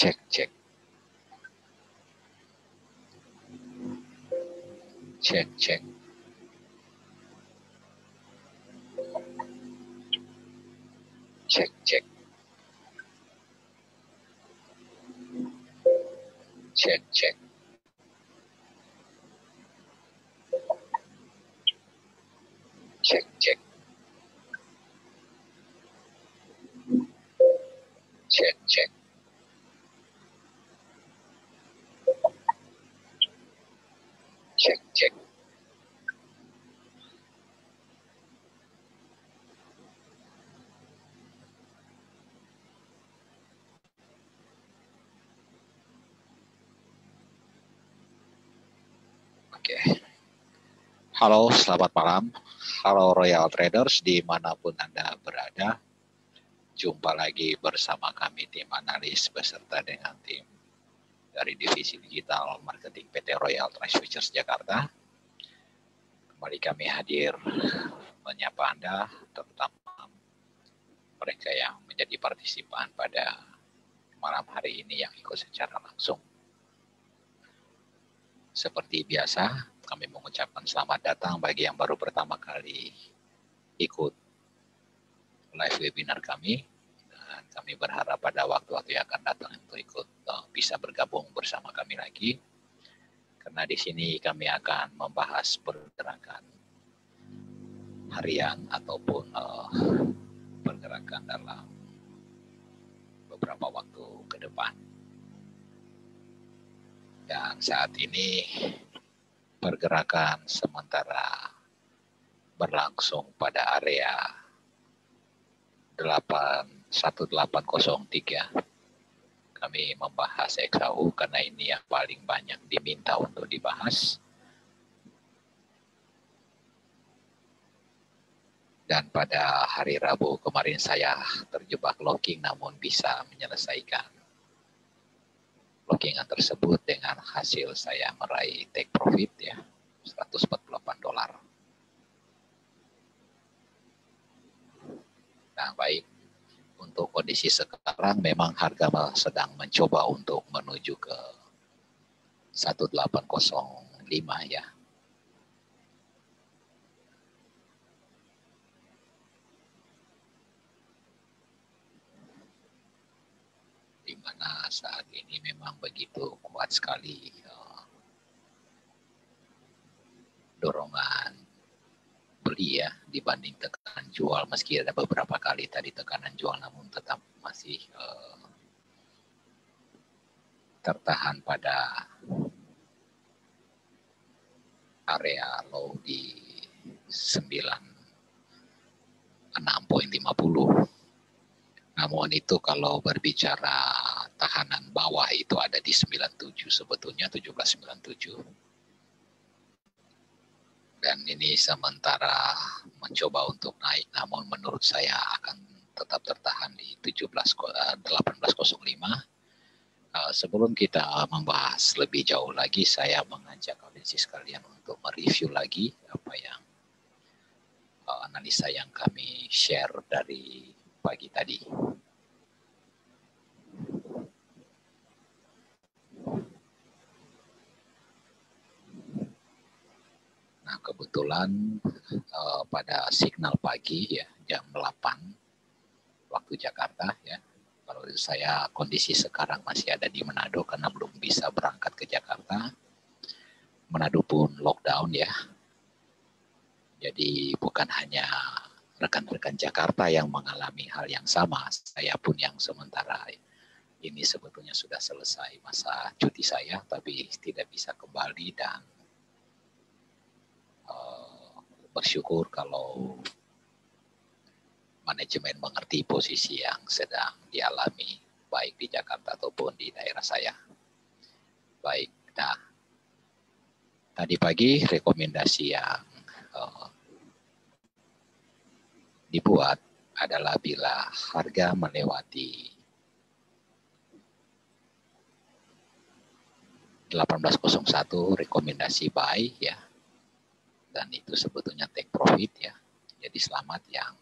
Cek, cek. Cek, cek. Cek, cek. Cek, cek. Cek, cek. Cek, cek. Cek, cek. Oke. Halo, selamat malam. Halo Royal Traders dimanapun Anda berada. Jumpa lagi bersama kami tim analis beserta dengan tim dari Divisi Digital Marketing PT Royal Trust Futures Jakarta. Kembali kami hadir menyapa Anda, terutama mereka yang menjadi partisipan pada malam hari ini yang ikut secara langsung. Seperti biasa, kami mengucapkan selamat datang bagi yang baru pertama kali ikut live webinar kami. Dan kami berharap pada waktu-waktu yang akan datang untuk ikut bisa bergabung bersama kami lagi. Karena di sini kami akan membahas pergerakan harian ataupun pergerakan dalam beberapa waktu ke depan. Dan saat ini pergerakan sementara berlangsung pada area 1803. Kami membahas XAU karena ini yang paling banyak diminta untuk dibahas. Dan pada hari Rabu kemarin saya terjebak locking namun bisa menyelesaikan lockingan tersebut dengan hasil saya meraih take profit ya $148. Nah baik, untuk kondisi sekarang memang harga sedang mencoba untuk menuju ke 1805 ya. Di mana saat ini memang begitu kuat sekali dorongan beli ya dibanding tekanan jual, meski ada beberapa kali tadi tekanan jual namun tetap masih tertahan pada area low di 96.50. Namun itu kalau berbicara tahanan bawah itu ada di 97 sebetulnya 1797. Dan ini sementara mencoba untuk naik namun menurut saya akan tetap tertahan di 1805. Sebelum kita membahas lebih jauh lagi, saya mengajak audiensi sekalian untuk mereview lagi apa yang analisa yang kami share dari pagi tadi. Nah, kebetulan pada signal pagi ya jam 8 waktu Jakarta ya. Kalau saya kondisi sekarang masih ada di Manado karena belum bisa berangkat ke Jakarta. Manado pun lockdown ya. Jadi bukan hanya rekan-rekan Jakarta yang mengalami hal yang sama, saya pun yang sementara ini sebetulnya sudah selesai masa cuti saya, tapi tidak bisa kembali dan bersyukur kalau manajemen mengerti posisi yang sedang dialami baik di Jakarta ataupun di daerah saya. Baik, nah tadi pagi rekomendasi yang dibuat adalah bila harga melewati 1801 rekomendasi buy ya, dan itu sebetulnya take profit ya. Jadi selamat yang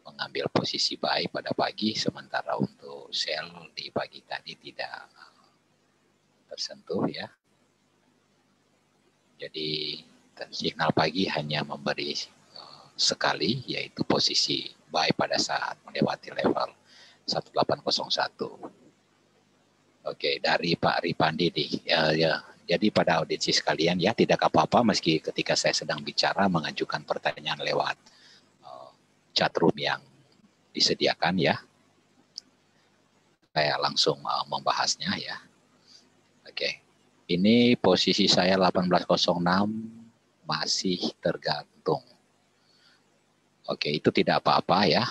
mengambil posisi buy pada pagi, sementara untuk wholesale di pagi tadi tidak tersentuh ya. Jadi signal pagi hanya memberi sekali, yaitu posisi buy pada saat melewati level 1801. Oke, dari Pak Ripandi nih, ya. Jadi pada audiensi sekalian ya, tidak apa-apa meski ketika saya sedang bicara mengajukan pertanyaan lewat chat room yang disediakan ya. Saya langsung membahasnya ya. Oke. Ini posisi saya 1806 masih tergantung. Oke, itu tidak apa-apa ya.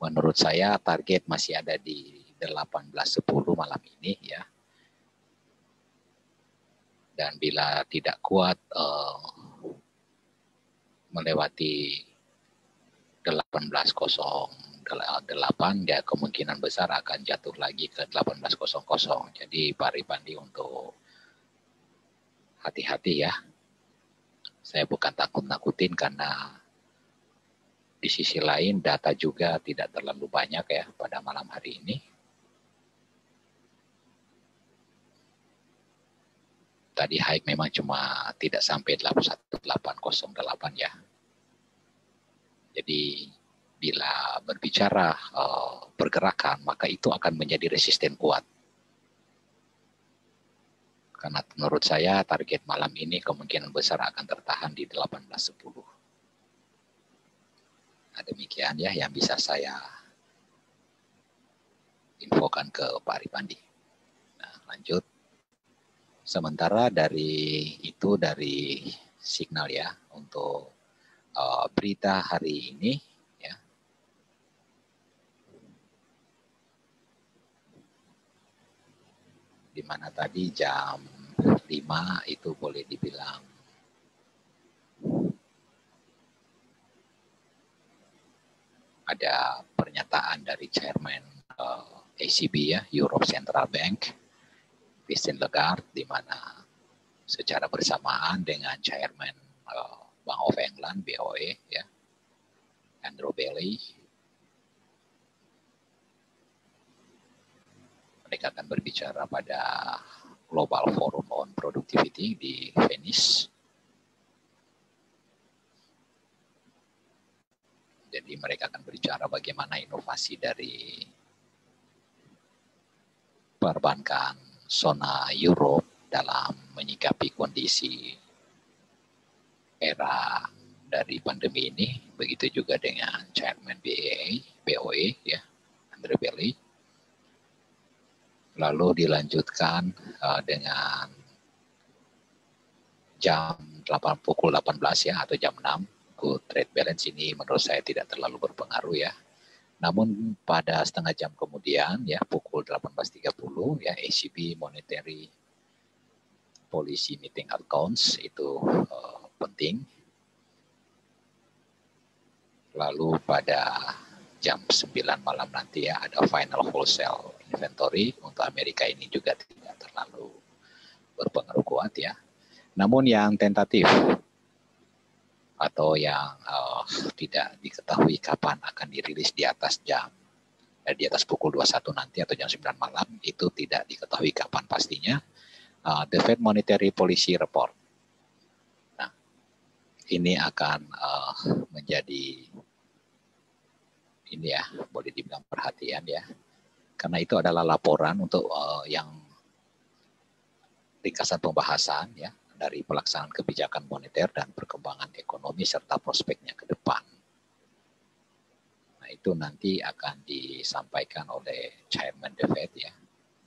Menurut saya target masih ada di 1810 malam ini ya. Dan bila tidak kuat melewati 1808 ya, kemungkinan besar akan jatuh lagi ke 1800. Jadi Pak Ripandi untuk hati-hati ya. Saya bukan takut-nakutin karena di sisi lain data juga tidak terlalu banyak ya pada malam hari ini. Tadi high memang cuma tidak sampai 1808 ya. Jadi bila berbicara pergerakan, maka itu akan menjadi resisten kuat. Karena menurut saya target malam ini kemungkinan besar akan tertahan di 1810. Nah, demikian ya yang bisa saya infokan ke Pak Ripandi. Nah, lanjut. Sementara dari signal ya untuk berita hari ini ya. Di mana tadi jam 5 itu boleh dibilang ada pernyataan dari chairman ECB ya, Europe Central Bank, Christine Lagarde, di mana secara bersamaan dengan chairman Bank of England BOE ya, Andrew Bailey, mereka akan berbicara pada Global Forum on Productivity di Venice. Jadi mereka akan berbicara bagaimana inovasi dari perbankan zona Europe dalam menyikapi kondisi era dari pandemi ini. Begitu juga dengan Chairman BOE ya, Andrew Bailey. Lalu dilanjutkan dengan pukul 18 ya, atau jam 6. Good trade balance ini menurut saya tidak terlalu berpengaruh ya. Namun pada setengah jam kemudian ya, pukul 18.30 ya, ECB Monetary Policy Meeting Accounts itu penting. Lalu pada jam 9 malam nanti ya, ada final wholesale inventory untuk Amerika, ini juga tidak terlalu berpengaruh kuat ya. Namun yang tentatif atau yang tidak diketahui kapan akan dirilis di atas pukul 21 nanti atau jam 9 malam, itu tidak diketahui kapan pastinya. The Fed Monetary Policy Report. Nah, ini akan menjadi ini ya, boleh dibilang perhatian ya. Karena itu adalah laporan untuk yang ringkasan pembahasan ya dari pelaksanaan kebijakan moneter dan perkembangan ekonomi serta prospeknya ke depan. Nah, itu nanti akan disampaikan oleh Chairman The Fed ya,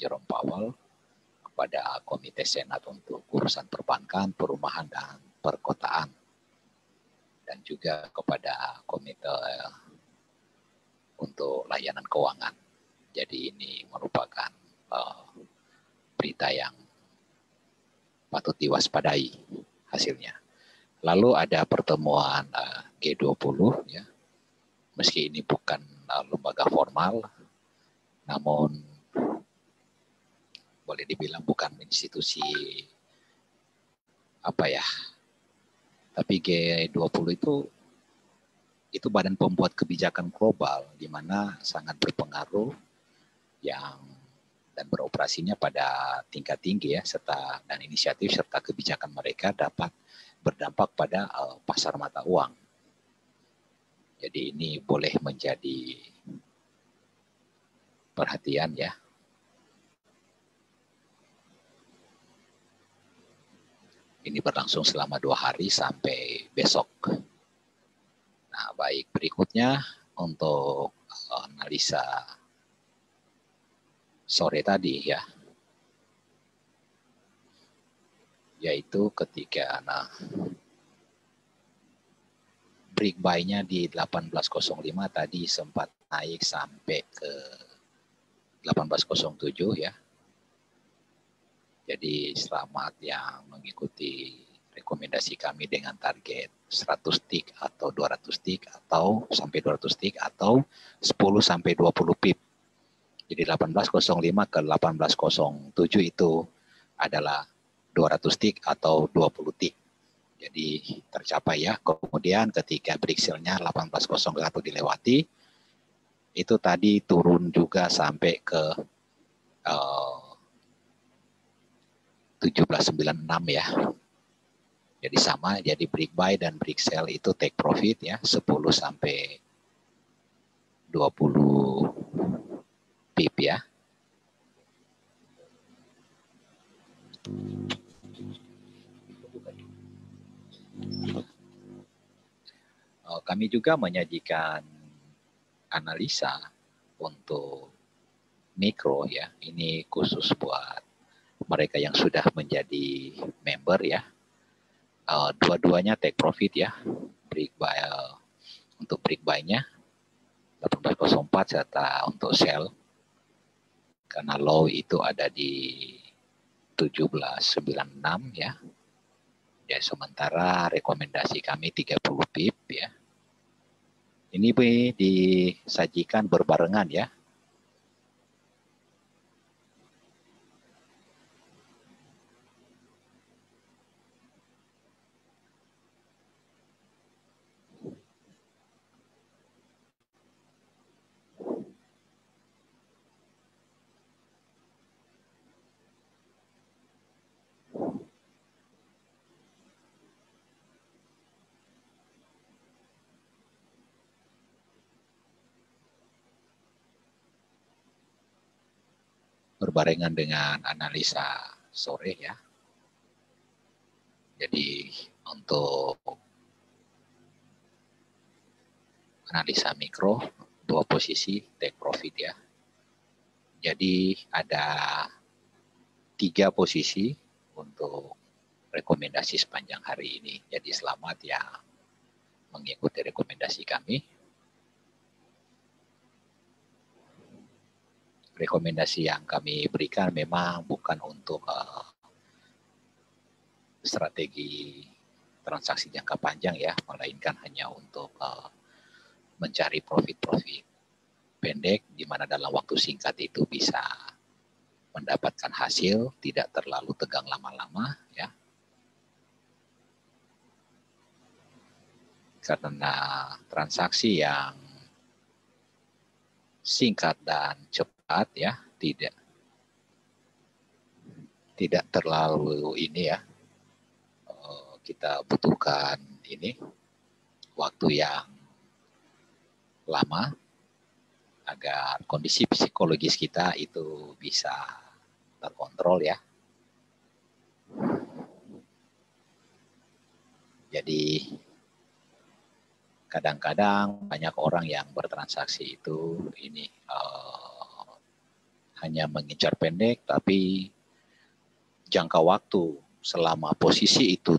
Jerome Powell, kepada Komite Senat untuk urusan perbankan, perumahan dan perkotaan, dan juga kepada Komite untuk layanan keuangan. Jadi ini merupakan berita yang patut diwaspadai hasilnya. Lalu ada pertemuan G20 ya. Meski ini bukan lembaga formal, namun boleh dibilang bukan institusi apa ya. Tapi G20 itu badan pembuat kebijakan global, di mana sangat berpengaruh yang dan beroperasinya pada tingkat tinggi ya, serta dan inisiatif serta kebijakan mereka dapat berdampak pada pasar mata uang. Jadi ini boleh menjadi perhatian ya. Ini berlangsung selama 2 hari sampai besok. Nah, baik, berikutnya untuk analisa sore tadi ya, yaitu ketika break buy-nya di 18.05 tadi sempat naik sampai ke 18.07 ya. Jadi selamat yang mengikuti rekomendasi kami dengan target 100 tick atau 200 tick atau sampai 200 tick atau 10 sampai 20 pip. Jadi 18.05 ke 18.07 itu adalah 200 tick atau 20 tick. Jadi tercapai ya. Kemudian ketika break sale-nya 18.01 dilewati, itu tadi turun juga sampai ke 17.96 ya. Jadi sama, jadi break buy dan break sell itu take profit ya, 10 sampai 20 pip ya. Kami juga menyajikan analisa untuk mikro ya. Ini khusus buat mereka yang sudah menjadi member ya. Dua-duanya take profit ya. Break buy untuk break buy-nya 18.04 serta untuk sell karena low itu ada di 17.96 ya. Ya sementara rekomendasi kami 30 pip ya. Ini disajikan berbarengan ya. Berbarengan dengan analisa sore ya. Jadi untuk analisa mikro, 2 posisi take profit ya. Jadi ada 3 posisi untuk rekomendasi sepanjang hari ini. Jadi selamat ya mengikuti rekomendasi kami. Rekomendasi yang kami berikan memang bukan untuk strategi transaksi jangka panjang ya, melainkan hanya untuk mencari profit-profit pendek di mana dalam waktu singkat itu bisa mendapatkan hasil, tidak terlalu tegang lama-lama ya. Karena transaksi yang singkat dan cepat ya, tidak terlalu ini ya. Kita butuhkan ini waktu yang lama agar kondisi psikologis kita itu bisa terkontrol ya. Jadi kadang-kadang banyak orang yang bertransaksi itu ini hanya mengincar pendek, tapi jangka waktu selama posisi itu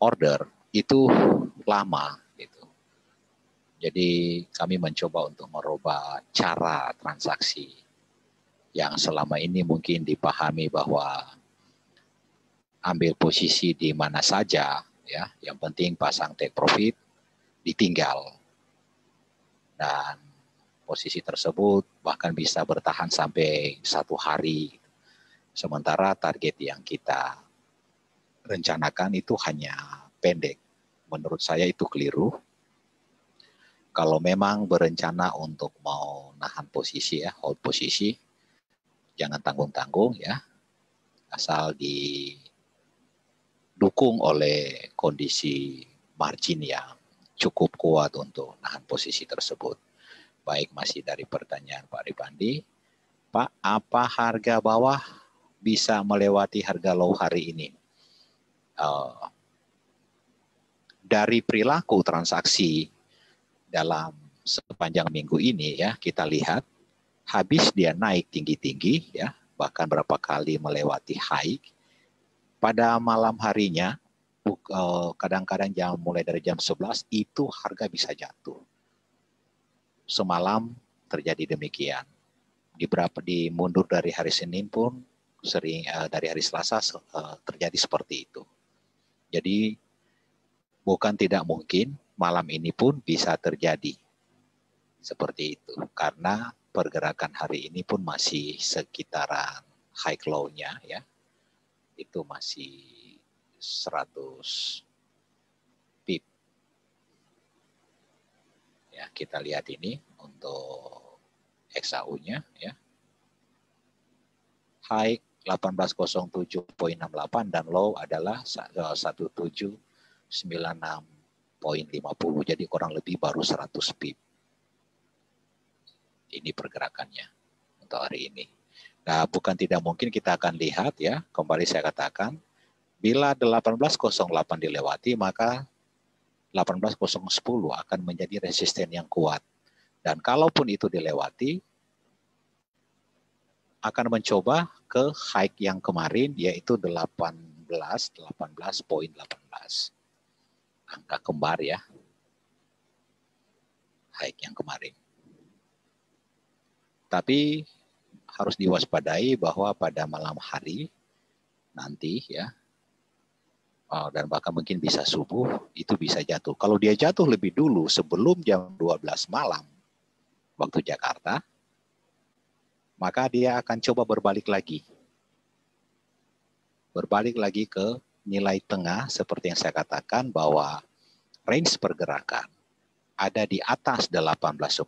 order itu lama gitu. Jadi kami mencoba untuk merubah cara transaksi yang selama ini mungkin dipahami bahwa ambil posisi di mana saja ya, yang penting pasang take profit, ditinggal. Dan posisi tersebut bahkan bisa bertahan sampai 1 hari. Sementara target yang kita rencanakan itu hanya pendek. Menurut saya itu keliru. Kalau memang berencana untuk mau nahan posisi ya, hold posisi, jangan tanggung-tanggung ya, asal didukung oleh kondisi margin yang cukup kuat untuk nahan posisi tersebut. Baik, masih dari pertanyaan Pak Ripandi. Pak, apa harga bawah bisa melewati harga low hari ini? Dari perilaku transaksi dalam sepanjang minggu ini ya, kita lihat habis dia naik tinggi-tinggi ya, bahkan berapa kali melewati high. Pada malam harinya kadang-kadang mulai dari jam 11 itu harga bisa jatuh. Semalam terjadi demikian. Di mundur dari hari Senin pun sering dari hari Selasa terjadi seperti itu. Jadi bukan tidak mungkin malam ini pun bisa terjadi seperti itu, karena pergerakan hari ini pun masih sekitaran high low-nya ya, itu masih 100 pip. Ya, kita lihat ini untuk XAU-nya ya. High 1807.68 dan low adalah 1796.50. Jadi kurang lebih baru 100 pip. Ini pergerakannya untuk hari ini. Nah, bukan tidak mungkin kita akan lihat ya, kembali saya katakan, bila 1808 dilewati, maka 18010 akan menjadi resisten yang kuat. Dan kalaupun itu dilewati, akan mencoba ke high yang kemarin, yaitu 18.18. Angka kembar ya, high yang kemarin. Tapi harus diwaspadai bahwa pada malam hari nanti ya, dan bahkan mungkin bisa subuh, itu bisa jatuh. Kalau dia jatuh lebih dulu sebelum jam 12 malam waktu Jakarta, maka dia akan coba berbalik lagi. Berbalik lagi ke nilai tengah seperti yang saya katakan bahwa range pergerakan ada di atas 1810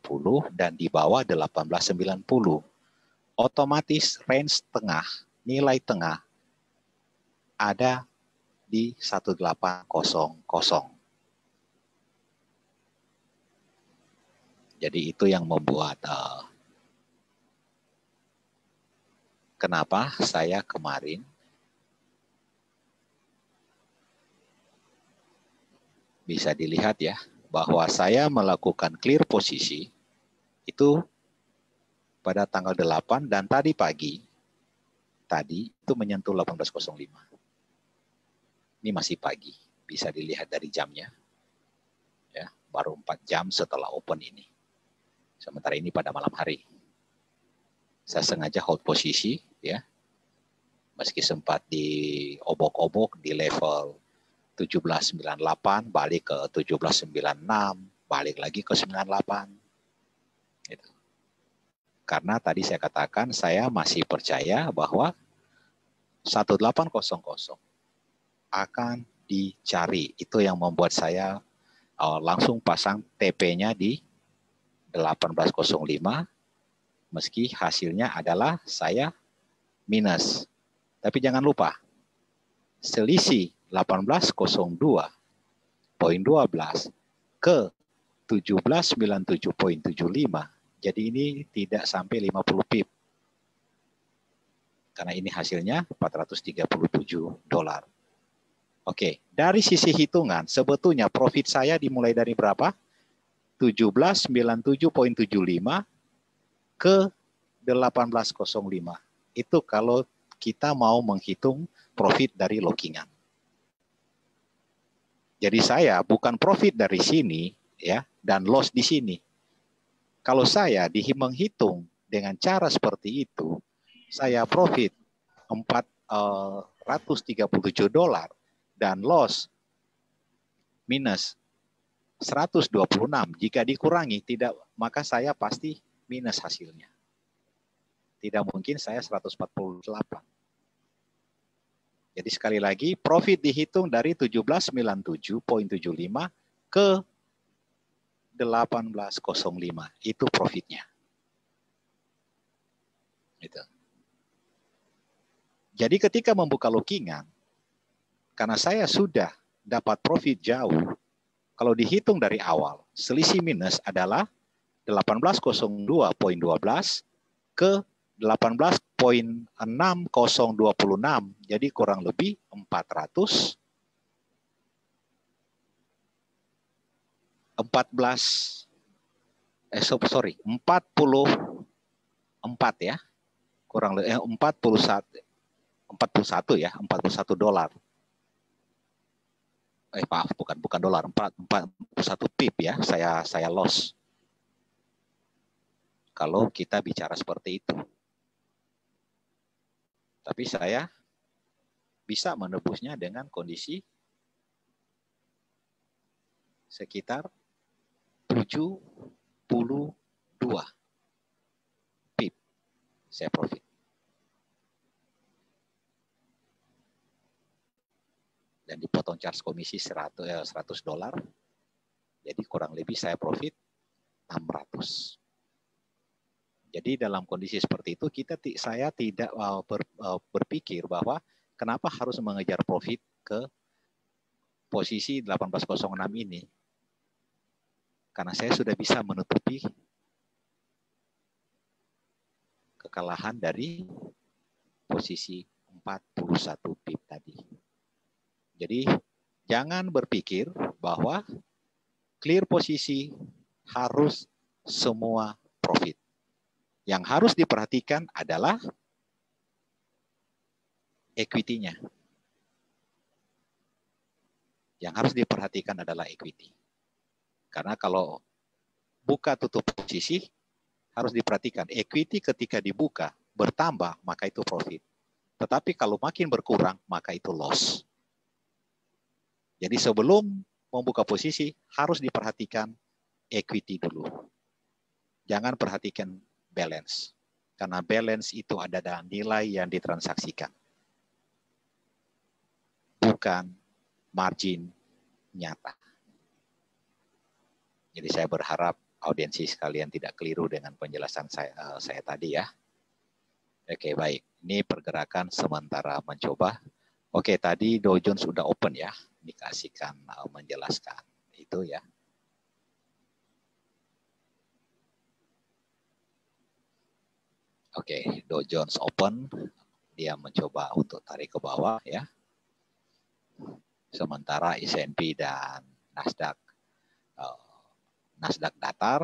dan di bawah 1890. Otomatis range tengah, nilai tengah ada di 1800. Jadi itu yang membuat kenapa saya kemarin bisa dilihat ya, bahwa saya melakukan clear posisi itu pada tanggal 8 dan tadi pagi, tadi itu menyentuh 18.05. Ini masih pagi, bisa dilihat dari jamnya. Ya, baru 4 jam setelah open ini. Sementara ini pada malam hari. Saya sengaja hold posisi ya. Meski sempat diobok-obok di level 1798, balik ke 1796, balik lagi ke 98. Gitu. Karena tadi saya katakan saya masih percaya bahwa 1800 akan dicari. Itu yang membuat saya langsung pasang TP-nya di 1805, meski hasilnya adalah saya minus. Tapi jangan lupa, selisih 1802.12 ke 1797.75. Jadi ini tidak sampai 50 pip. Karena ini hasilnya $437. Oke, dari sisi hitungan sebetulnya profit saya dimulai dari berapa? 1797.75 ke 1805. Itu kalau kita mau menghitung profit dari lockingan. Jadi saya bukan profit dari sini ya dan loss di sini. Kalau saya menghitung dengan cara seperti itu, saya profit $437 dan loss minus 126. Jika dikurangi tidak, maka saya pasti minus hasilnya. Tidak mungkin saya 148. Jadi sekali lagi profit dihitung dari 1797.75 ke 18.05 itu profitnya. Gitu. Jadi ketika membuka lookingan, karena saya sudah dapat profit jauh, kalau dihitung dari awal, selisih minus adalah 18.02.12 ke 18.6026. Jadi kurang lebih 14 44 ya. Kurang lebih 41 ya, 41 dolar. Maaf, bukan dolar, 41 pip ya, saya loss. Kalau kita bicara seperti itu. Tapi saya bisa menebusnya dengan kondisi sekitar 72 pip saya profit. Dan dipotong charge komisi 100 dolar. Jadi kurang lebih saya profit 600. Jadi dalam kondisi seperti itu saya tidak berpikir bahwa kenapa harus mengejar profit ke posisi 18.06 ini. Karena saya sudah bisa menutupi kekalahan dari posisi 41 pip tadi. Jadi jangan berpikir bahwa clear posisi harus semua profit. Yang harus diperhatikan adalah equity-nya. Yang harus diperhatikan adalah equity. Karena kalau buka tutup posisi, harus diperhatikan equity ketika dibuka bertambah, maka itu profit. Tetapi kalau makin berkurang, maka itu loss. Jadi sebelum membuka posisi, harus diperhatikan equity dulu. Jangan perhatikan balance. Karena balance itu adalah nilai yang ditransaksikan. Bukan margin nyata. Jadi saya berharap audiensi sekalian tidak keliru dengan penjelasan saya tadi ya. Oke, baik. Ini pergerakan sementara mencoba. Oke, tadi Dow Jones sudah open ya. Dikasihkan menjelaskan itu ya. Oke, Dow Jones open. Dia mencoba untuk tarik ke bawah ya. Sementara S&P dan Nasdaq datar.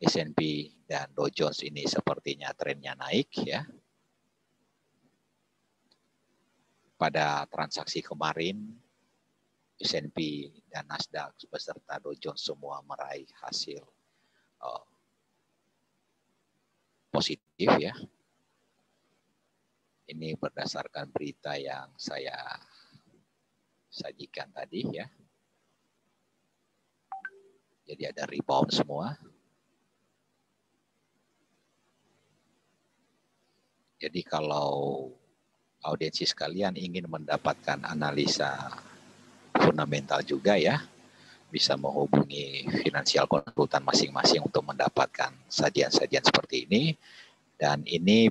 S&P dan Dow Jones ini sepertinya trennya naik ya. Pada transaksi kemarin, S&P dan Nasdaq beserta Dow Jones semua meraih hasil positif ya. Ini berdasarkan berita yang saya sajikan tadi ya. Jadi ada rebound semua. Jadi kalau audiensi sekalian ingin mendapatkan analisa fundamental juga ya, bisa menghubungi finansial konsultan masing-masing untuk mendapatkan sajian-sajian seperti ini. Dan ini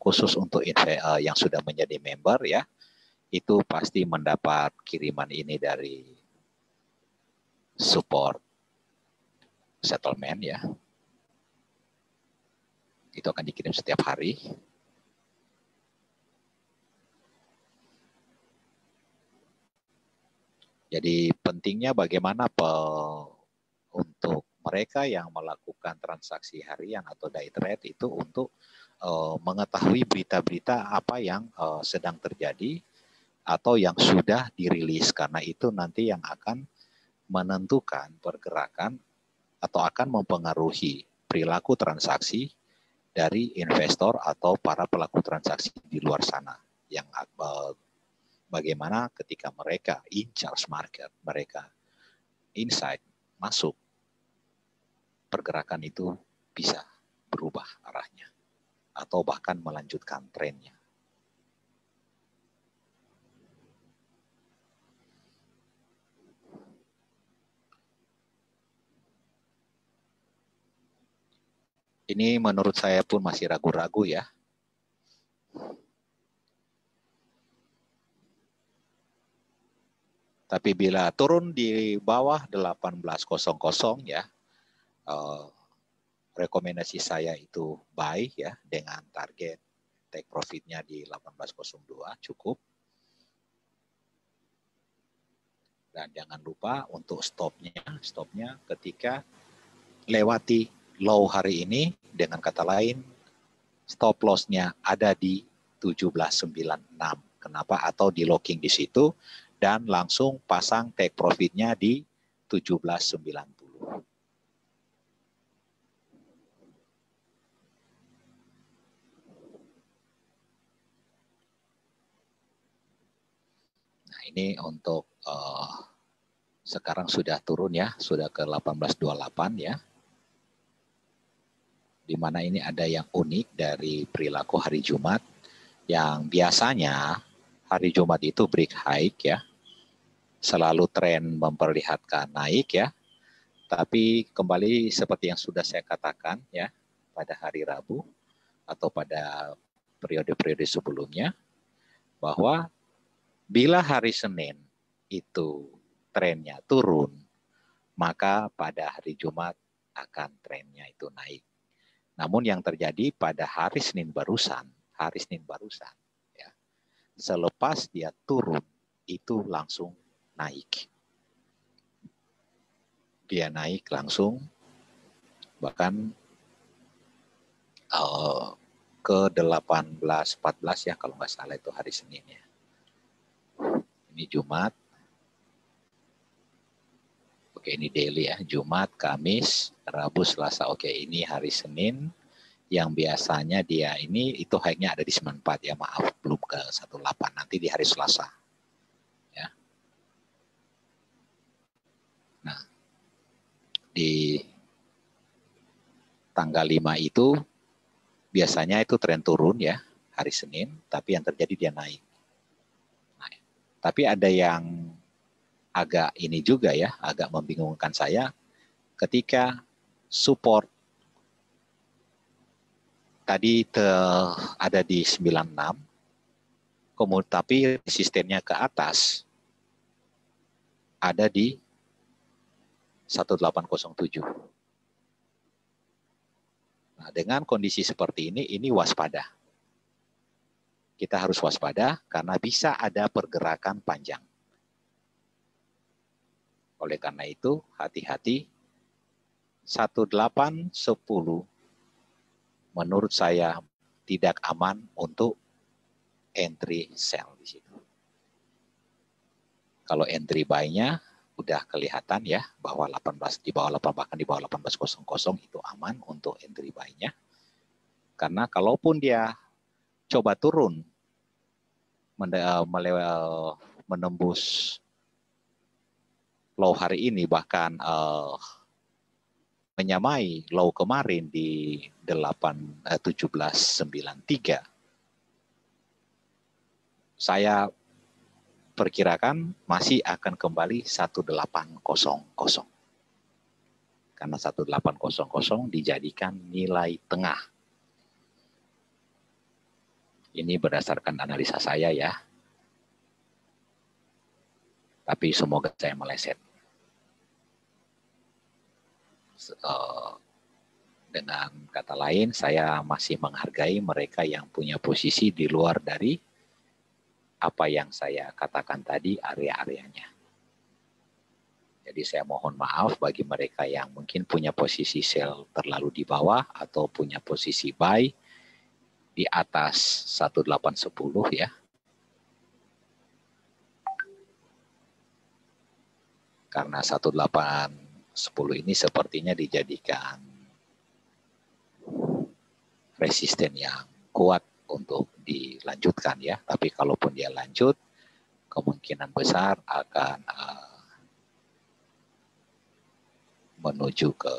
khusus untuk yang sudah menjadi member ya, itu pasti mendapat kiriman ini dari support settlement ya. Itu akan dikirim setiap hari. Jadi pentingnya bagaimana untuk mereka yang melakukan transaksi harian atau day trade itu untuk mengetahui berita-berita apa yang sedang terjadi atau yang sudah dirilis, karena itu nanti yang akan menentukan pergerakan atau akan mempengaruhi perilaku transaksi dari investor atau para pelaku transaksi di luar sana yang bagaimana ketika mereka in charge market, mereka insight masuk, pergerakan itu bisa berubah arahnya atau bahkan melanjutkan trennya. Ini menurut saya pun masih ragu-ragu ya. Tapi bila turun di bawah 18.00 ya, rekomendasi saya itu buy ya dengan target take profitnya di 18.02 cukup. Dan jangan lupa untuk stopnya ketika lewati low hari ini, dengan kata lain stop loss-nya ada di 17.96. Kenapa? Atau di locking di situ dan langsung pasang take profit-nya di 17.90. Nah, ini untuk sekarang sudah turun ya, sudah ke 18.28 ya. Di mana ini ada yang unik dari perilaku hari Jumat, yang biasanya hari Jumat itu break high ya, selalu tren memperlihatkan naik ya, tapi kembali seperti yang sudah saya katakan ya pada hari Rabu atau pada periode-periode sebelumnya, bahwa bila hari Senin itu trennya turun, maka pada hari Jumat akan trennya itu naik. Namun yang terjadi pada hari Senin barusan ya, selepas dia turun itu langsung naik. Dia naik langsung bahkan ke 18.14 ya kalau nggak salah, itu hari Senin ya. Ini Jumat. Oke, ini daily ya. Jumat, Kamis, Rabu, Selasa. Oke, ini hari Senin yang biasanya dia ini itu high-nya ada di 94 ya. Maaf, belum ke 18. Nanti di hari Selasa. Ya. Nah, di tanggal 5 itu biasanya itu tren turun ya, hari Senin, tapi yang terjadi dia naik. Nah, tapi ada yang agak ini juga ya, agak membingungkan saya ketika support tadi ada di 96, kemudian tapi resistennya ke atas ada di 1807. Nah, dengan kondisi seperti ini waspada. Kita harus waspada karena bisa ada pergerakan panjang. Oleh karena itu, hati-hati. 1810 menurut saya tidak aman untuk entry sell di situ. Kalau entry buy-nya udah kelihatan ya bahwa 18 di bawah 8 bahkan di bawah 18.00 itu aman untuk entry buy-nya. Karena kalaupun dia coba turun menembus low hari ini, bahkan menyamai low kemarin di 17.93, saya perkirakan masih akan kembali 1800. Karena 1800 dijadikan nilai tengah. Ini berdasarkan analisa saya ya. Tapi semoga saya meleset. Dengan kata lain, saya masih menghargai mereka yang punya posisi di luar dari apa yang saya katakan tadi, area-areanya. Jadi saya mohon maaf bagi mereka yang mungkin punya posisi sell terlalu di bawah atau punya posisi buy di atas 1810 ya. Karena 1810 ini sepertinya dijadikan resisten yang kuat untuk dilanjutkan ya. Tapi kalaupun dia lanjut, kemungkinan besar akan menuju ke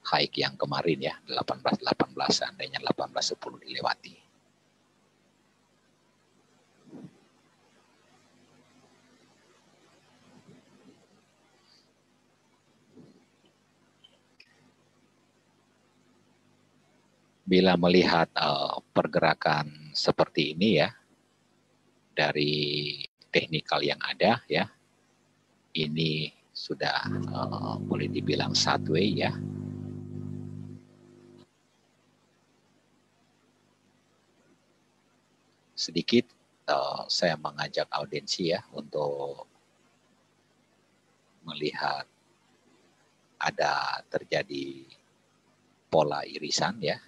high yang kemarin ya, 18.18, seandainya 18.10 dilewati. Bila melihat pergerakan seperti ini ya, dari teknikal yang ada ya, ini sudah boleh dibilang sideways ya. Sedikit saya mengajak audiensi ya untuk melihat ada terjadi pola irisan ya.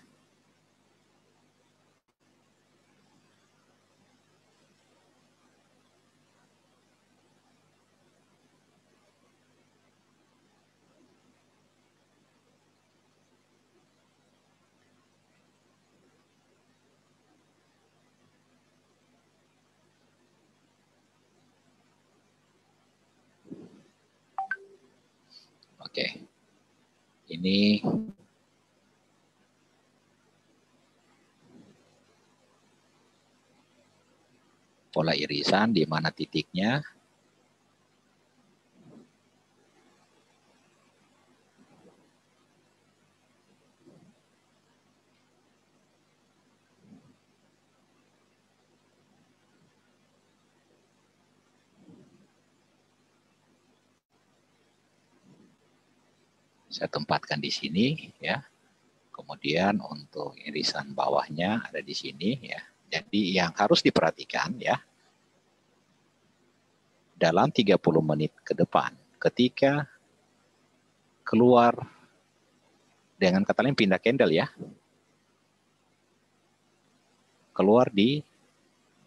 Oke. Ini pola irisan di mana titiknya saya tempatkan di sini ya. Kemudian untuk irisan bawahnya ada di sini ya. Jadi yang harus diperhatikan ya, dalam 30 menit ke depan ketika keluar, dengan kata lain pindah candle ya, keluar di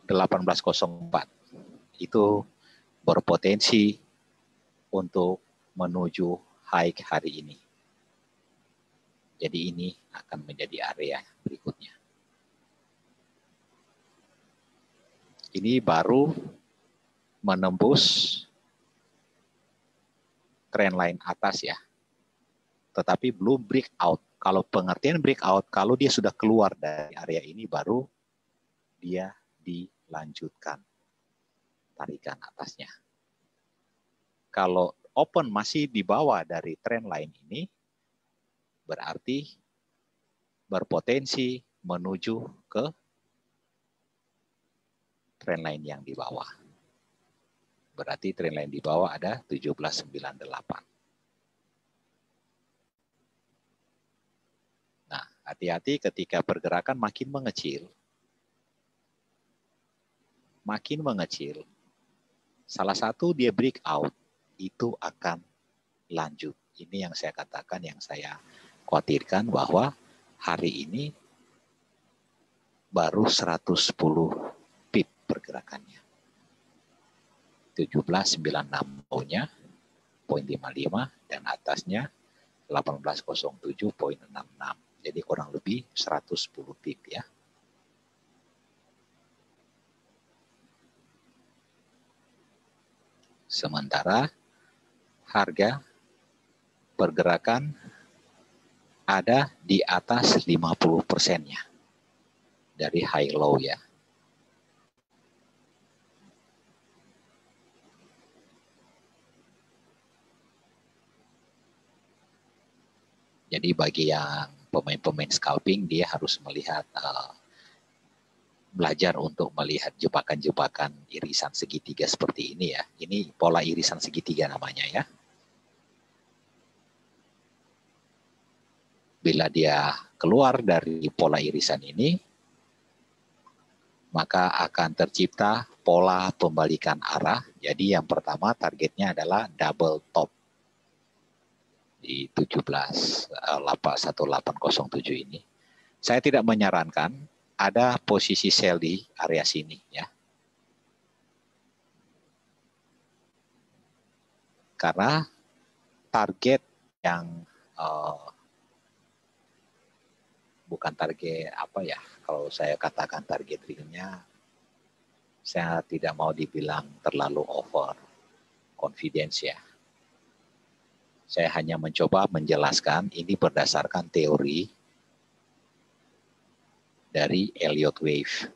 1804 itu berpotensi untuk menuju high hari ini. Jadi ini akan menjadi area berikutnya. Ini baru menembus trendline atas ya. Tetapi belum breakout. Kalau pengertian breakout, kalau dia sudah keluar dari area ini baru dia dilanjutkan tarikan atasnya. Kalau open masih di bawah dari trendline ini, berarti berpotensi menuju ke trendline yang di bawah. Berarti trendline di bawah ada 1798. Nah, hati-hati ketika pergerakan makin mengecil. Makin mengecil, salah satu dia breakout, itu akan lanjut. Ini yang saya katakan, yang saya khawatirkan bahwa hari ini baru 110 pip pergerakannya. 1796 bawahnya, 0.55 dan atasnya 1807.66. Jadi kurang lebih 110 pip ya. Sementara harga pergerakan ada di atas 50%-nya dari high low ya. Jadi bagi yang pemain-pemain scalping, dia harus melihat, belajar untuk melihat jebakan-jebakan irisan segitiga seperti ini ya. Ini pola irisan segitiga namanya ya. Bila dia keluar dari pola irisan ini, maka akan tercipta pola pembalikan arah. Jadi yang pertama targetnya adalah double top di 1807 ini. Saya tidak menyarankan ada posisi sell di area sini ya. Karena target yang bukan target apa ya, kalau saya katakan target realnya, saya tidak mau dibilang terlalu over confidence ya. Saya hanya mencoba menjelaskan ini berdasarkan teori dari Elliott Wave.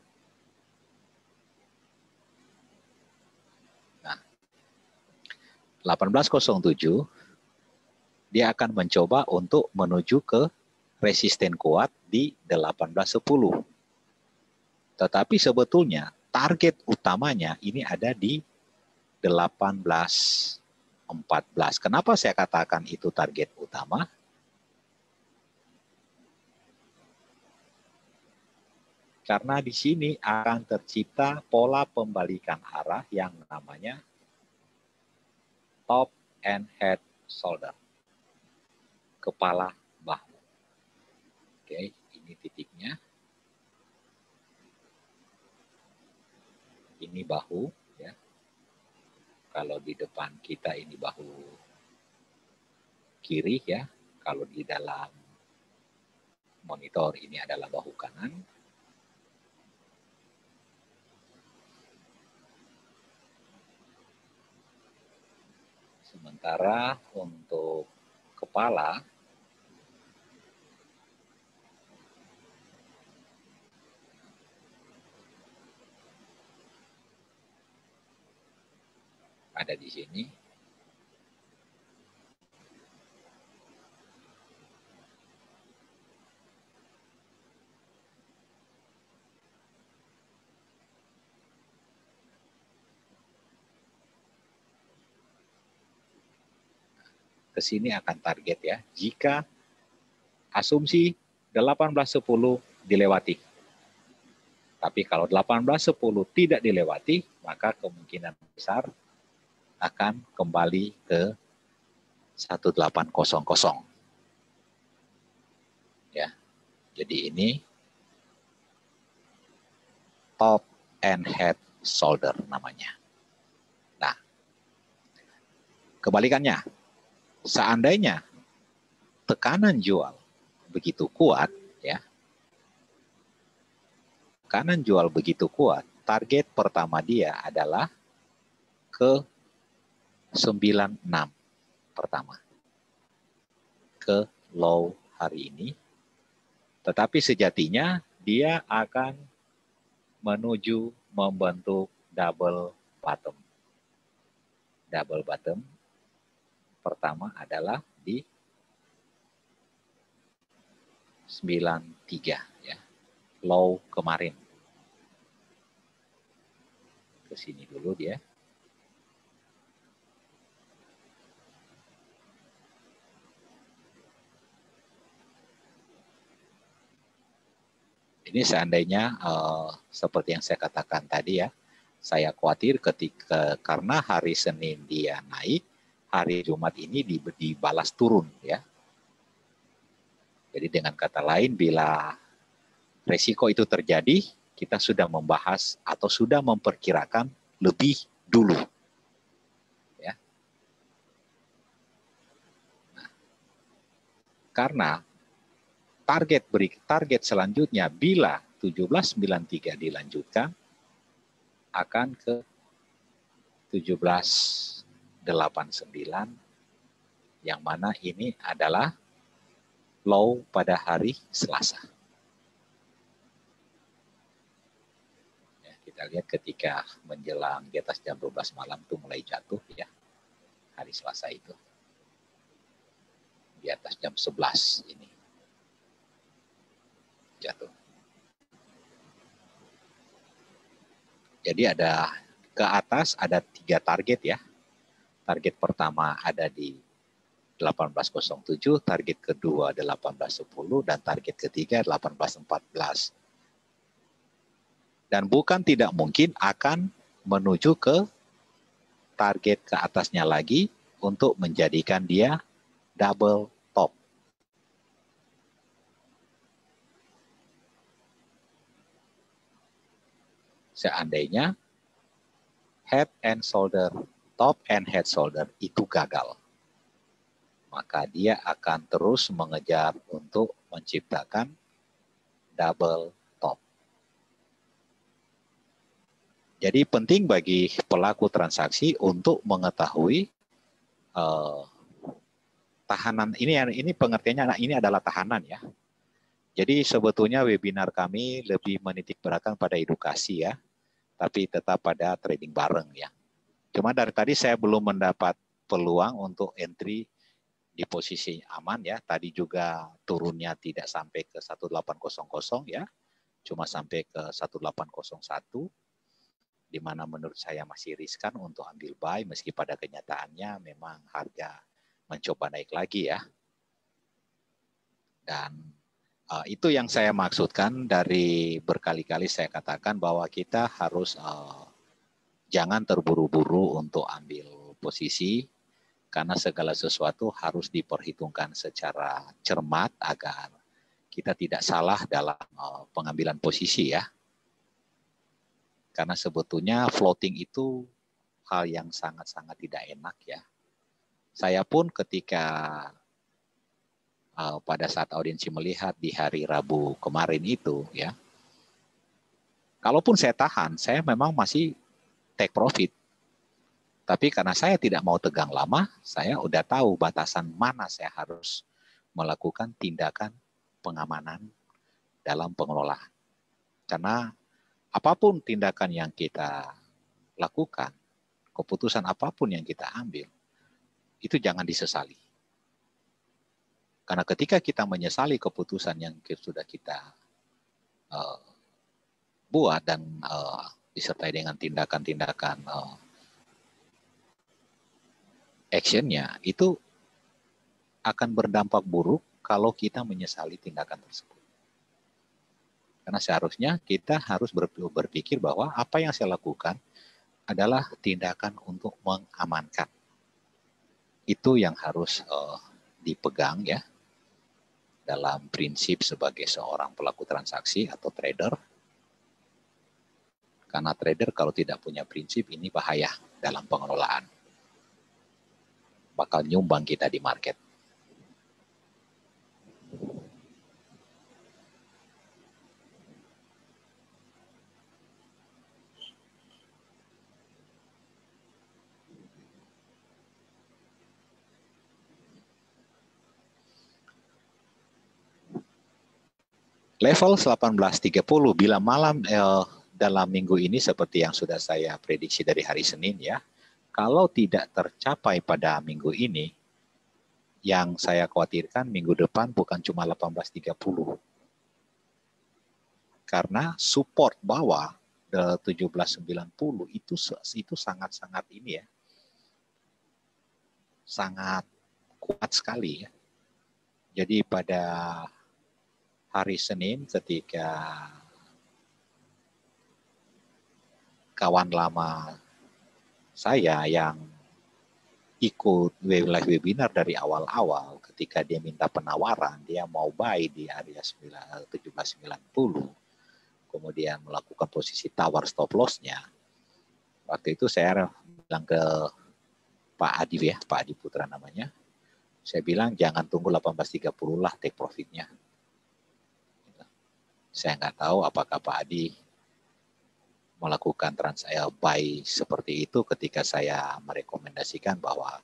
Nah, 1807 dia akan mencoba untuk menuju ke resisten kuat di 18.10. Tetapi sebetulnya target utamanya ini ada di 18.14. Kenapa saya katakan itu target utama? Karena di sini akan tercipta pola pembalikan arah yang namanya top and head shoulder. Kepala bahu. Oke, ini titiknya. Ini bahu, ya. Kalau di depan kita ini bahu kiri, ya. Kalau di dalam monitor ini adalah bahu kanan. Sementara untuk kepala, ada di sini. Ke sini akan target, ya. Jika asumsi 18.10 dilewati. Tapi kalau 18.10 tidak dilewati, maka kemungkinan besar akan kembali ke 1800. Ya. Jadi ini top and head shoulder namanya. Nah, kebalikannya, seandainya tekanan jual begitu kuat, ya, tekanan jual begitu kuat, target pertama dia adalah ke 96 pertama, ke low hari ini. Tetapi sejatinya dia akan menuju membentuk double bottom. Double bottom pertama adalah di 93, ya. Low kemarin. Ke sini dulu dia. Ini seandainya seperti yang saya katakan tadi, ya, saya khawatir karena hari Senin dia naik, hari Jumat ini dibalas turun, ya. Jadi dengan kata lain, bila resiko itu terjadi, kita sudah membahas atau sudah memperkirakan lebih dulu, ya. Nah, karena target selanjutnya bila 1793 dilanjutkan akan ke 1789, yang mana ini adalah low pada hari Selasa. Ya, kita lihat ketika menjelang di atas jam 12 malam itu mulai jatuh, ya, hari Selasa itu di atas jam 11 ini jatuh. Jadi ada ke atas ada 3 target, ya. Target pertama ada di 1807, target kedua 1810, dan target ketiga 1814. Dan bukan tidak mungkin akan menuju ke target ke atasnya lagi untuk menjadikan dia double top. Seandainya head and shoulder, top and head shoulder itu gagal, maka dia akan terus mengejar untuk menciptakan double top. Jadi penting bagi pelaku transaksi untuk mengetahui tahanan ini pengertiannya ini adalah tahanan, ya. Jadi sebetulnya webinar kami lebih menitik beratkan pada edukasi, ya, tapi tetap pada trading bareng, ya. Cuma dari tadi saya belum mendapat peluang untuk entry di posisi aman ya. Tadi juga turunnya tidak sampai ke 1800 ya, cuma sampai ke 1801, di mana menurut saya masih riskan untuk ambil buy meski pada kenyataannya memang harga mencoba naik lagi ya. Dan itu yang saya maksudkan dari berkali-kali saya katakan bahwa kita harus jangan terburu-buru untuk ambil posisi, karena segala sesuatu harus diperhitungkan secara cermat agar kita tidak salah dalam pengambilan posisi ya. Karena sebetulnya floating itu hal yang sangat-sangat tidak enak ya. Saya pun ketika pada saat audiensi melihat di hari Rabu kemarin itu ya, kalaupun saya tahan, saya memang masih take profit. Tapi karena saya tidak mau tegang lama, saya udah tahu batasan mana saya harus melakukan tindakan pengamanan dalam pengelolaan. Karena apapun tindakan yang kita lakukan, keputusan apapun yang kita ambil, itu jangan disesali. Karena ketika kita menyesali keputusan yang sudah kita buat dan disertai dengan tindakan-tindakan actionnya, itu akan berdampak buruk kalau kita menyesali tindakan tersebut. Karena seharusnya kita harus berpikir bahwa apa yang saya lakukan adalah tindakan untuk mengamankan. Itu yang harus dipegang ya dalam prinsip sebagai seorang pelaku transaksi atau trader. Karena trader kalau tidak punya prinsip ini bahaya dalam pengelolaan. Bakal nyumbang kita di market. Level 1830 bila malam dalam minggu ini seperti yang sudah saya prediksi dari hari Senin ya. Kalau tidak tercapai pada minggu ini, yang saya khawatirkan minggu depan bukan cuma 1830. Karena support bawah 1790 itu sangat-sangat ini ya. Sangat kuat sekali ya. Jadi pada hari Senin ketika kawan lama saya yang ikut live webinar dari awal-awal, ketika dia minta penawaran, dia mau buy di area 1790, kemudian melakukan posisi tawar stop loss-nya. Waktu itu saya bilang ke Pak Adi ya, Pak Adi Putra namanya, saya bilang jangan tunggu 1830 lah take profit-nya. Saya nggak tahu apakah Pak Adi melakukan buy seperti itu ketika saya merekomendasikan bahwa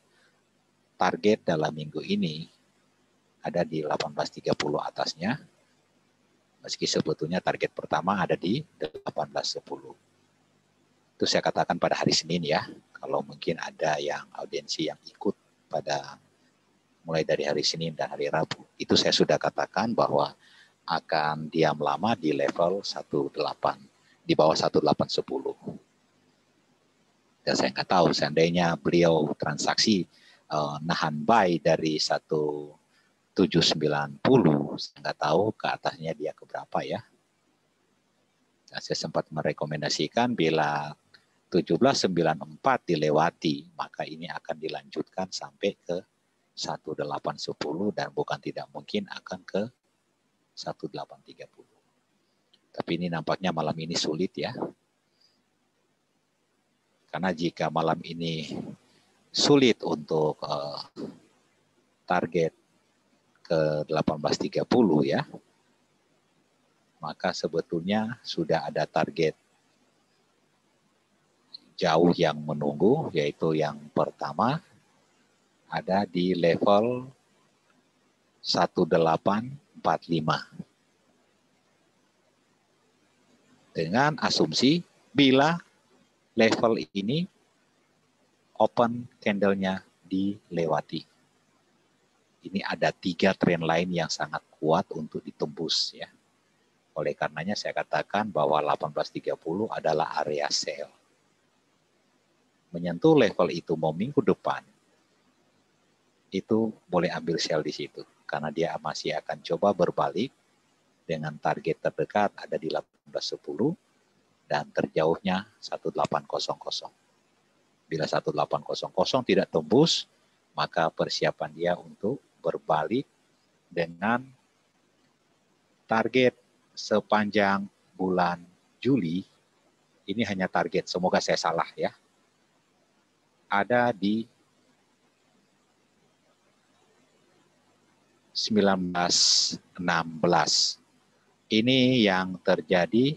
target dalam minggu ini ada di 1830 atasnya, meski sebetulnya target pertama ada di 1810. Itu saya katakan pada hari Senin ya, kalau mungkin ada yang audiensi yang ikut pada mulai dari hari Senin dan hari Rabu. Itu saya sudah katakan bahwa akan diam lama di level 18, di bawah 1810. Dan saya nggak tahu seandainya beliau transaksi nahan buy dari 1790, saya nggak tahu ke atasnya dia ke berapa ya. Nah, saya sempat merekomendasikan bila 1794 dilewati, maka ini akan dilanjutkan sampai ke 1810 dan bukan tidak mungkin akan ke 1830. Tapi ini nampaknya malam ini sulit ya. Karena jika malam ini sulit untuk target ke 1830 ya, maka sebetulnya sudah ada target jauh yang menunggu, yaitu yang pertama ada di level 1845. Dengan asumsi bila level ini open candle-nya dilewati. Ini ada 3 trend line yang sangat kuat untuk ditembus ya. Oleh karenanya saya katakan bahwa 1830 adalah area sell. Menyentuh level itu mau minggu depan, itu boleh ambil sell di situ. Karena dia masih akan coba berbalik dengan target terdekat ada di 1810 dan terjauhnya 1800. Bila 1800 tidak tembus, maka persiapan dia untuk berbalik dengan target sepanjang bulan Juli, ini hanya target, semoga saya salah ya, ada di 1916. Ini yang terjadi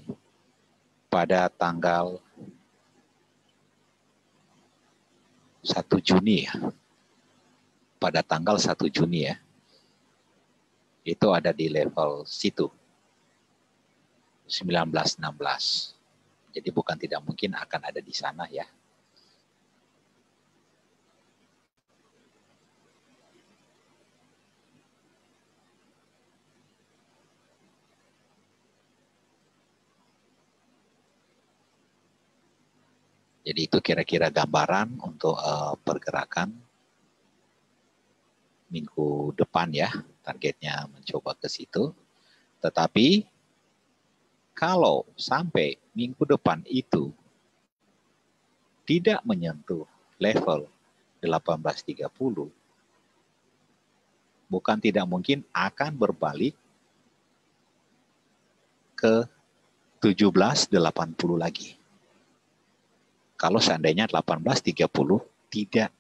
pada tanggal 1 Juni ya. Pada tanggal 1 Juni ya. Itu ada di level situ. 1916. Jadi bukan tidak mungkin akan ada di sana ya. Jadi itu kira-kira gambaran untuk pergerakan minggu depan ya. Targetnya mencoba ke situ. Tetapi kalau sampai minggu depan itu tidak menyentuh level 1830, bukan tidak mungkin akan berbalik ke 1780 lagi. Kalau seandainya 1830 tidak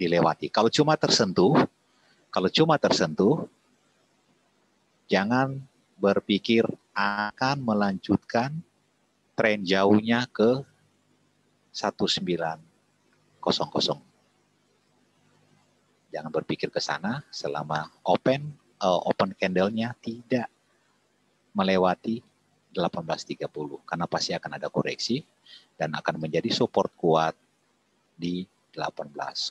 dilewati. Kalau cuma tersentuh, jangan berpikir akan melanjutkan tren jauhnya ke 1900. Jangan berpikir ke sana selama open candle-nya tidak melewati 1830 karena pasti akan ada koreksi dan akan menjadi support kuat di 1800.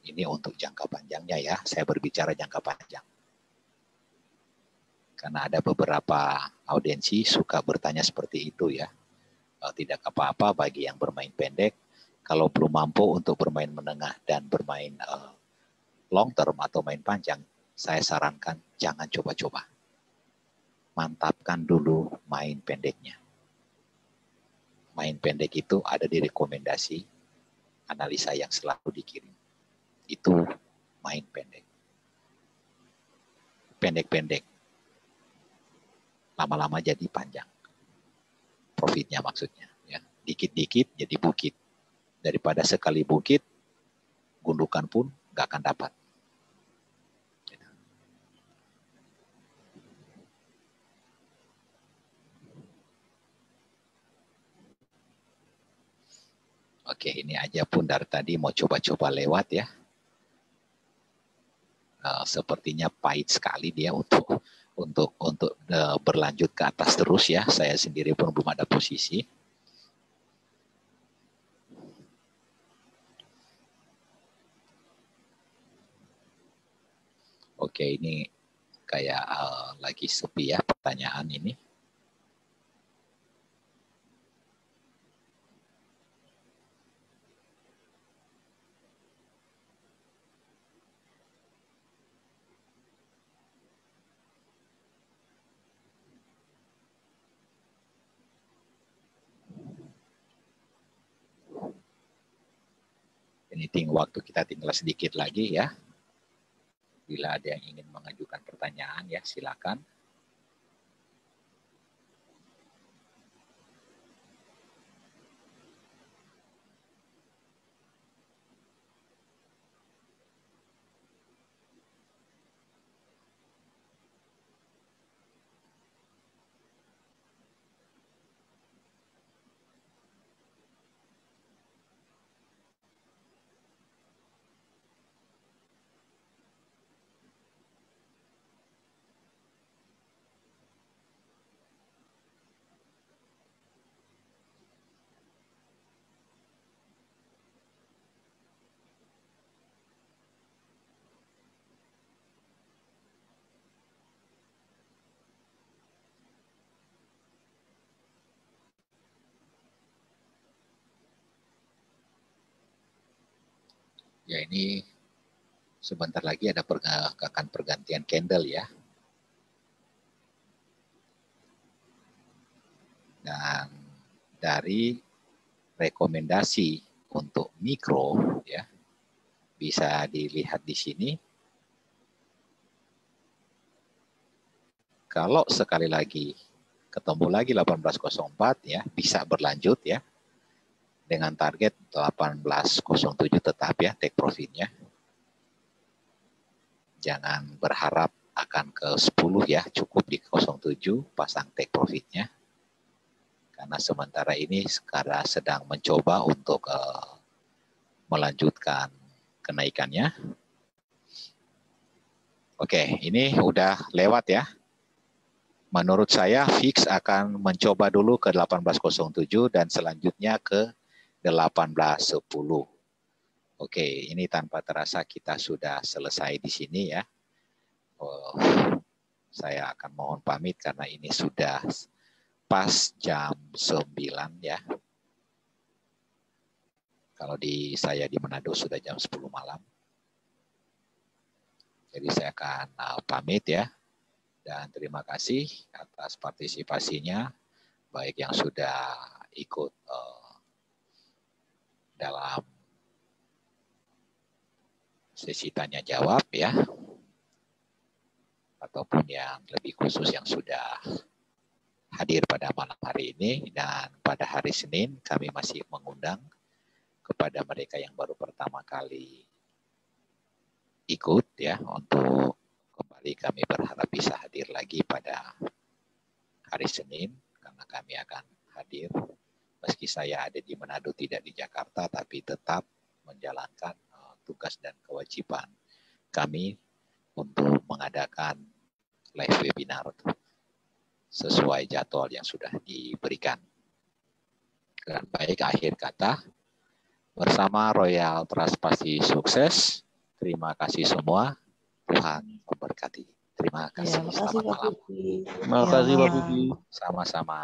Ini untuk jangka panjangnya ya. Saya berbicara jangka panjang. Karena ada beberapa audiensi suka bertanya seperti itu ya. Tidak apa-apa bagi yang bermain pendek. Kalau belum mampu untuk bermain menengah dan bermain long term atau main panjang, saya sarankan jangan coba-coba. Mantapkan dulu main pendeknya. Main pendek itu ada di rekomendasi analisa yang selalu dikirim. Itu main pendek. Pendek-pendek. Lama-lama jadi panjang. Profitnya maksudnya. Ya. Dikit-dikit jadi bukit. Daripada sekali bukit, gundukan pun nggak akan dapat. Oke, ini aja pun dari tadi mau coba-coba lewat ya. Sepertinya pahit sekali dia untuk berlanjut ke atas terus ya. Saya sendiri pun belum ada posisi. Oke, ini kayak lagi sepi ya pertanyaan ini. Anything, waktu kita tinggal sedikit lagi ya. Bila ada yang ingin mengajukan pertanyaan ya silakan. Ya, ini sebentar lagi akan pergantian candle ya. Dan dari rekomendasi untuk mikro ya, bisa dilihat di sini. Kalau sekali lagi ketemu lagi 1804 ya, bisa berlanjut ya. Dengan target 1807 tetap ya take profitnya. Jangan berharap akan ke 10 ya, cukup di 07 pasang take profitnya. Karena sementara ini sekarang sedang mencoba untuk melanjutkan kenaikannya. Oke, ini udah lewat ya. Menurut saya fix akan mencoba dulu ke 1807 dan selanjutnya ke 1810. Oke, ini tanpa terasa kita sudah selesai di sini ya. Saya akan mohon pamit karena ini sudah pas jam 9 ya. Kalau saya di Manado sudah jam 10 malam. Jadi saya akan pamit ya. Dan terima kasih atas partisipasinya, baik yang sudah ikut dalam sesi tanya jawab ya, ataupun yang lebih khusus yang sudah hadir pada malam hari ini. Dan pada hari Senin kami masih mengundang kepada mereka yang baru pertama kali ikut ya, untuk kembali kami berharap bisa hadir lagi pada hari Senin, karena kami akan hadir meski saya ada di Manado tidak di Jakarta, tapi tetap menjalankan tugas dan kewajiban kami untuk mengadakan live webinar sesuai jadwal yang sudah diberikan. Dan baik, akhir kata, bersama Royal Trust pasti sukses. Terima kasih semua. Tuhan memberkati. Terima kasih. Ya, makasih Selamat malam. Pak Vicky. Terima kasih Pak Vicky. Sama-sama.